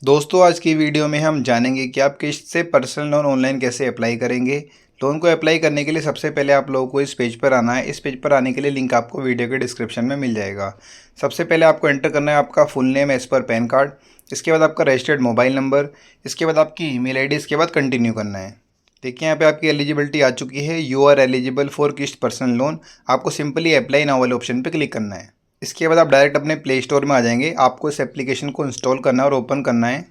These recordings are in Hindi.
दोस्तों आज की वीडियो में हम जानेंगे कि आप किस्त से पर्सनल लोन ऑनलाइन कैसे अप्लाई करेंगे। लोन को अप्लाई करने के लिए सबसे पहले आप लोगों को इस पेज पर आना है। इस पेज पर आने के लिए लिंक आपको वीडियो के डिस्क्रिप्शन में मिल जाएगा। सबसे पहले आपको एंटर करना है आपका full name as per PAN card, इसके बाद आपका रजिस्टर्ड मोबाइल नंबर, इसके बाद आपकी ईमेल आईडी, इसके बाद कंटिन्यू करना है। देखिए यहाँ पे आपकी एलिजिबिलिटी आ चुकी है। यू आर एलिजिबल फॉर किस्त पर्सनल लोन। आपको सिंपली अप्लाई नाउ वाले ऑप्शन पे क्लिक करना है। इसके बाद आप डायरेक्ट अपने प्ले स्टोर में आ जाएंगे। आपको इस एप्लीकेशन को इंस्टॉल करना है और ओपन करना है।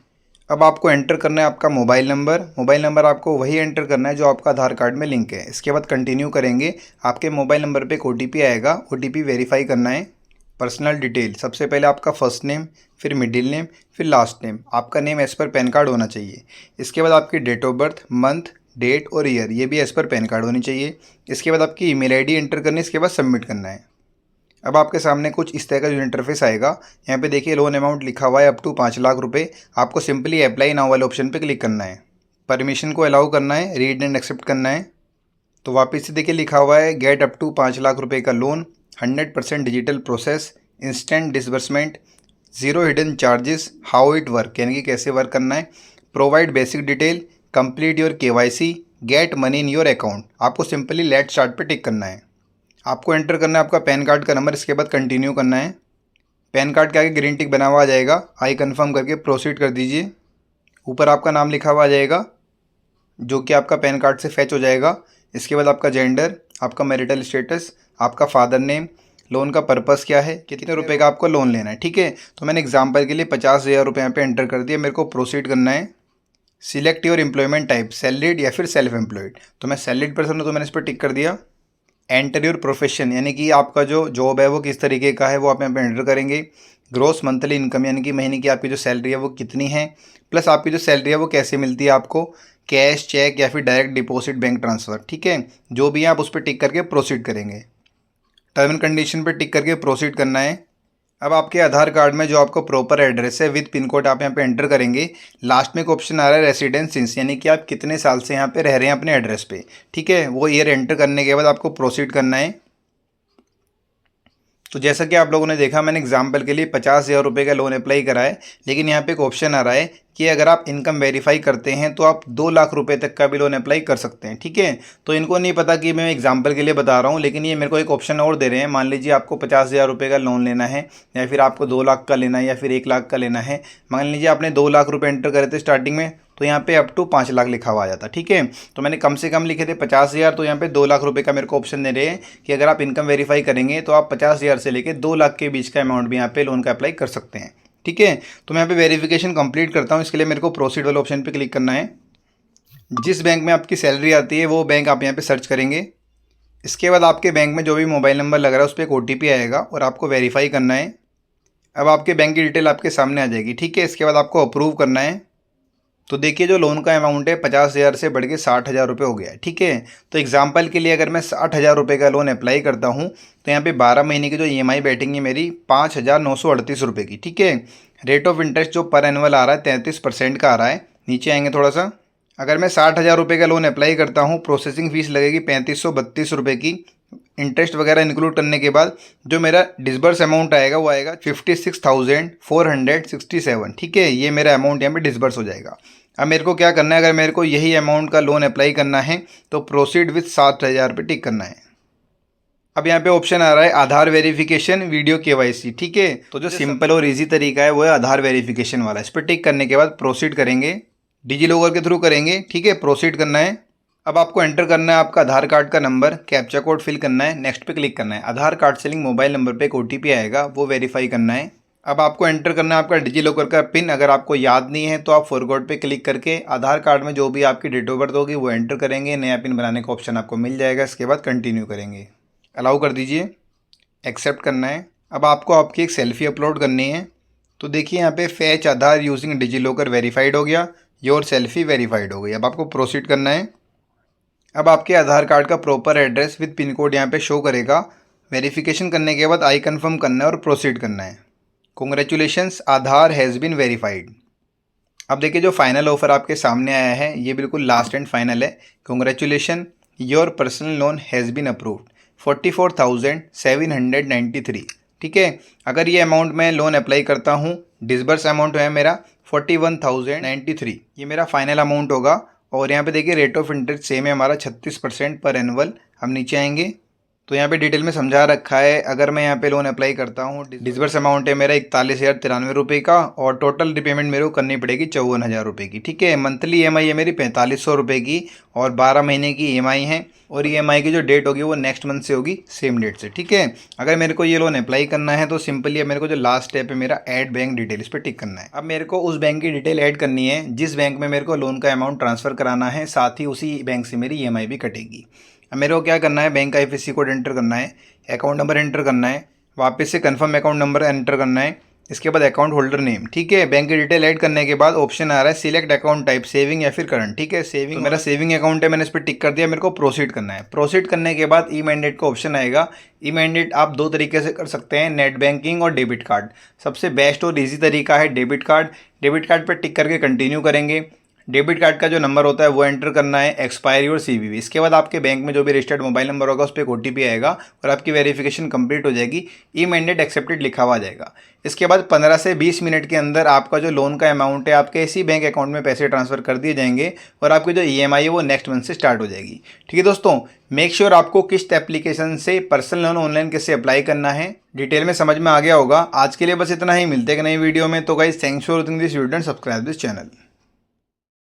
अब आपको एंटर करना है आपका मोबाइल नंबर। मोबाइल नंबर आपको वही एंटर करना है जो आपका आधार कार्ड में लिंक है। इसके बाद कंटिन्यू करेंगे। आपके मोबाइल नंबर पे एक OTP आएगा। OTP वेरीफाई करना है। पर्सनल डिटेल, सबसे पहले आपका फर्स्ट नेम, फिर मिडिल नेम, फिर लास्ट नेम। आपका name as per PAN card होना चाहिए। इसके बाद आपकी date of birth, month, date और ईयर, ये भी एज़ पर पैन कार्ड होनी चाहिए। इसके बाद आपकी ईमेल आईडी एंटर करनी है। इसके बाद सबमिट करना है। अब आपके सामने कुछ इस तरह का जो इंटरफेस आएगा, यहाँ पे देखिए लोन अमाउंट लिखा हुआ है अप टू 5 लाख रुपए। आपको सिंपली अप्लाई नाउ वाले ऑप्शन पे क्लिक करना है। परमिशन को अलाउ करना है, रीड एंड एक्सेप्ट करना है। तो वापस से देखिए लिखा हुआ है गेट अप टू 5 लाख रुपए का loan, 100% digital process, instant disbursement, zero hidden charges, how it work यानी कि कैसे वर्क करना है, provide basic detail, complete your KYC, get money in your account. आपको सिंपली लेट स्टार्ट पे टिक करना है। आपको एंटर करना है आपका पैन कार्ड का नंबर। इसके बाद कंटिन्यू करना है। पैन कार्ड के आगे ग्रीन टिक बना हुआ आ जाएगा। आई कन्फर्म करके प्रोसीड कर दीजिए। ऊपर आपका नाम लिखा हुआ आ जाएगा जो कि आपका पैन कार्ड से फैच हो जाएगा। इसके बाद आपका जेंडर, आपका मैरिटल स्टेटस, आपका फादर नेम, लोन का पर्पस क्या है, कितने रुपए का आपको लोन लेना है। ठीक है, तो मैंने एग्जांपल के लिए 50,000 रुपये यहाँ पे एंटर कर दिया। मेरे को प्रोसीड करना है। Select your employment type, salaried या फिर सेल्फ एम्प्लॉयड। तो मैं सैलरीड पर्सन हूँ तो मैंने इस पर टिक कर दिया। एंटर योर प्रोफेशन यानी कि आपका जो जॉब है वो किस तरीके का है वो आप यहाँ पे एंटर करेंगे। ग्रॉस मंथली इनकम यानी कि महीने की आपकी जो सैलरी है वो कितनी है, प्लस आपकी जो सैलरी है वो कैसे मिलती है आपको, कैश, चेक या फिर डायरेक्ट डिपॉजिट, बैंक ट्रांसफ़र। ठीक है, जो भी है आप उस पर टिक करके प्रोसीड करेंगे। टर्म एंड कंडीशन पर टिक करके प्रोसीड करना है। अब आपके आधार कार्ड में जो आपको प्रॉपर एड्रेस है विद पिन कोड आप यहाँ पे एंटर करेंगे। लास्ट में एक ऑप्शन आ रहा है रेसिडेंस सिंस यानी कि आप कितने साल से यहाँ पे रह रहे हैं अपने एड्रेस पे। ठीक है, वो ईयर एंटर करने के बाद आपको प्रोसीड करना है। तो जैसा कि आप लोगों ने देखा, मैंने एग्जाम्पल के लिए 50,000 रुपये का लोन अप्लाई करा है, लेकिन यहाँ पे एक ऑप्शन आ रहा है कि अगर आप इनकम वेरीफाई करते हैं तो आप 2 लाख रुपए तक का भी लोन अप्लाई कर सकते हैं। ठीक है, तो इनको नहीं पता कि मैं एग्जाम्पल के लिए बता रहा हूँ, लेकिन ये मेरे को एक ऑप्शन और दे रहे हैं। मान लीजिए आपको 50,000 रुपये का लोन लेना है, या फिर आपको 2 लाख का लेना है, या फिर 1 लाख का लेना है। मान लीजिए आपने 2 लाख रुपये एंटर करे थे स्टार्टिंग में, तो यहाँ पे अप टू 5 लाख लिखा हुआ आ जाता। ठीक है, तो मैंने कम से कम लिखे थे 50,000, तो यहाँ पे 2 लाख रुपए का मेरे को ऑप्शन दे रहे हैं कि अगर आप इनकम वेरीफाई करेंगे तो आप 50,000 से लेकर 2 लाख के बीच का अमाउंट भी यहाँ पे लोन का अप्लाई कर सकते हैं। ठीक है, तो मैं यहाँ पे वेरिफिकेशन कंप्लीट करता हूँ। इसके लिए मेरे को प्रोसीड वाले ऑप्शन पे क्लिक करना है। जिस बैंक में आपकी सैलरी आती है वो बैंक आप यहाँ पे सर्च करेंगे। इसके बाद आपके बैंक में जो भी मोबाइल नंबर लग रहा है उस पर एक OTP आएगा और आपको वेरीफाई करना है। अब आपके बैंक की डिटेल आपके सामने आ जाएगी। ठीक है, इसके बाद आपको अप्रूव करना है। तो देखिए जो लोन का अमाउंट है 50,000 से बढ़ के 60,000 रुपये हो गया है। ठीक है, तो एग्जांपल के लिए अगर मैं 60,000 रुपये का लोन अप्लाई करता हूँ तो यहाँ पे 12 महीने की जो EMI बैठेंगी मेरी 5,938 रुपये की। ठीक है, रेट ऑफ इंटरेस्ट जो पर एनुअल आ रहा है 33% का आ रहा है। नीचे आएंगे थोड़ा सा, अगर मैं 60,000 रुपये का लोन अप्लाई करता हूँ प्रोसेसिंग फ़ीस लगेगी 3532 रुपये की। इंटरेस्ट वगैरह इंक्लूड करने के बाद जो मेरा डिसबर्स अमाउंट आएगा वो आएगा 56,467। ठीक है, ये मेरा अमाउंट यहाँ पे डिसबर्स हो जाएगा। अब मेरे को क्या करना है, अगर मेरे को यही अमाउंट का लोन अप्लाई करना है तो प्रोसीड विथ 60,000 पे टिक करना है। अब यहाँ पे ऑप्शन आ रहा है आधार वेरिफिकेशन, वीडियो KYC। ठीक है, तो जो सिंपल और इजी तरीका है वो है आधार वेरिफिकेशन वाला। इस पर टिक करने के बाद प्रोसीड करेंगे, डिजी लॉकर के थ्रू करेंगे। ठीक है, प्रोसीड करना है। अब आपको एंटर करना है आपका आधार कार्ड का नंबर, कैप्चा कोड फिल करना है, नेक्स्ट पे क्लिक करना है। आधार कार्ड से लिंक मोबाइल नंबर पे एक OTP आएगा, वो वेरीफाई करना है। अब आपको एंटर करना है आपका डिजी लॉकर का पिन। अगर आपको याद नहीं है तो आप फॉरगॉट पे क्लिक करके आधार कार्ड में जो भी आपकी डेट ऑफ बर्थ होगी वो एंटर करेंगे। नया पिन बनाने का ऑप्शन आपको मिल जाएगा। इसके बाद कंटिन्यू करेंगे, अलाउ कर दीजिए, एक्सेप्ट करना है। अब आपको आपकी एक सेल्फी अपलोड करनी है। तो देखिए यहाँ पे फैच आधार यूजिंग डिजी लॉकर वेरीफाइड हो गया, योर सेल्फी वेरीफाइड हो गई। अब आपको प्रोसीड करना है। अब आपके आधार कार्ड का proper address with pin code यहाँ पे शो करेगा। वेरिफिकेशन करने के बाद आई कन्फर्म करना है और प्रोसीड करना है। Congratulations, Aadhaar has been verified. अब देखिए जो फाइनल ऑफर आपके सामने आया है ये बिल्कुल लास्ट एंड फाइनल है। Congratulation, your personal loan has been approved 44,793। ठीक है, अगर ये अमाउंट मैं लोन अप्लाई करता हूँ, डिसबर्स अमाउंट है मेरा 41,093 ये मेरा फाइनल अमाउंट होगा। और यहाँ पे देखिए रेट ऑफ इंटरेस्ट सेम है हमारा 36% पर एनुअल। हम नीचे आएंगे तो यहाँ पे डिटेल में समझा रखा है। अगर मैं यहाँ पे लोन अप्लाई करता हूँ, डिसबर्स अमाउंट है मेरा 41,093 रुपये का और टोटल रिपेमेंट मेरे को करनी पड़ेगी 54,000 रुपये की। ठीक है, मंथली EMI है मेरी 4500 रुपये की और 12 महीने की EMI है। और EMI की जो डेट होगी वो नेक्स्ट मंथ से होगी, सेम डेट से। ठीक है, अगर मेरे को ये लोन अप्लाई करना है तो सिंपली अब मेरे को जो लास्ट स्टेप है मेरा ऐड बैंक डिटेल, इस पर टिक करना है। अब मेरे को उस बैंक की डिटेल ऐड करनी है जिस बैंक में मेरे को लोन का अमाउंट ट्रांसफ़र कराना है, साथ ही उसी बैंक से मेरी EMI भी कटेगी। अब मेरे को क्या करना है, बैंक का IFSC कोड एंटर करना है, अकाउंट नंबर एंटर करना है, वापस से कंफर्म अकाउंट नंबर एंटर करना है, इसके बाद अकाउंट होल्डर नेम। ठीक है, बैंक की डिटेल ऐड करने के बाद ऑप्शन आ रहा है सिलेक्ट अकाउंट टाइप, सेविंग या फिर करंट। ठीक है, सेविंग तो मेरा सेविंग अकाउंट है, मैंने इस पर टिक कर दिया। मेरे को प्रोसीड करना है। प्रोसीड करने के बाद ई मैंडेट का ऑप्शन आएगा। ई मैंडेट आप दो तरीके से कर सकते हैं, नेट बैंकिंग और डेबिट कार्ड। सबसे बेस्ट और ईजी तरीका है डेबिट कार्ड। डेबिट कार्ड पर टिक करके कंटिन्यू करेंगे। डेबिट कार्ड का जो नंबर होता है वो एंटर करना है, एक्सपायरी और CVV। इसके बाद आपके बैंक में जो भी रजिस्टर्ड मोबाइल नंबर होगा उस पर एक OTP आएगा और आपकी वेरिफिकेशन कंप्लीट हो जाएगी। ई मैंडेट एक्सेप्टेड लिखा हुआ आ जाएगा। इसके बाद 15 से 20 मिनट के अंदर आपका जो लोन का अमाउंट है आपके इसी बैंक अकाउंट में पैसे ट्रांसफर कर दिए जाएंगे और आपकी जो EMI है वो नेक्स्ट मंथ से स्टार्ट हो जाएगी। ठीक है दोस्तों, मेक श्योर आपको किस्त एप्लीकेशन से पर्सनल लोन ऑनलाइन कैसे अप्लाई करना है डिटेल में समझ में आ गया होगा। आज के लिए बस इतना ही, मिलते हैं एक नई वीडियो में। तो guys, thanks for watching this video and subscribe this channel.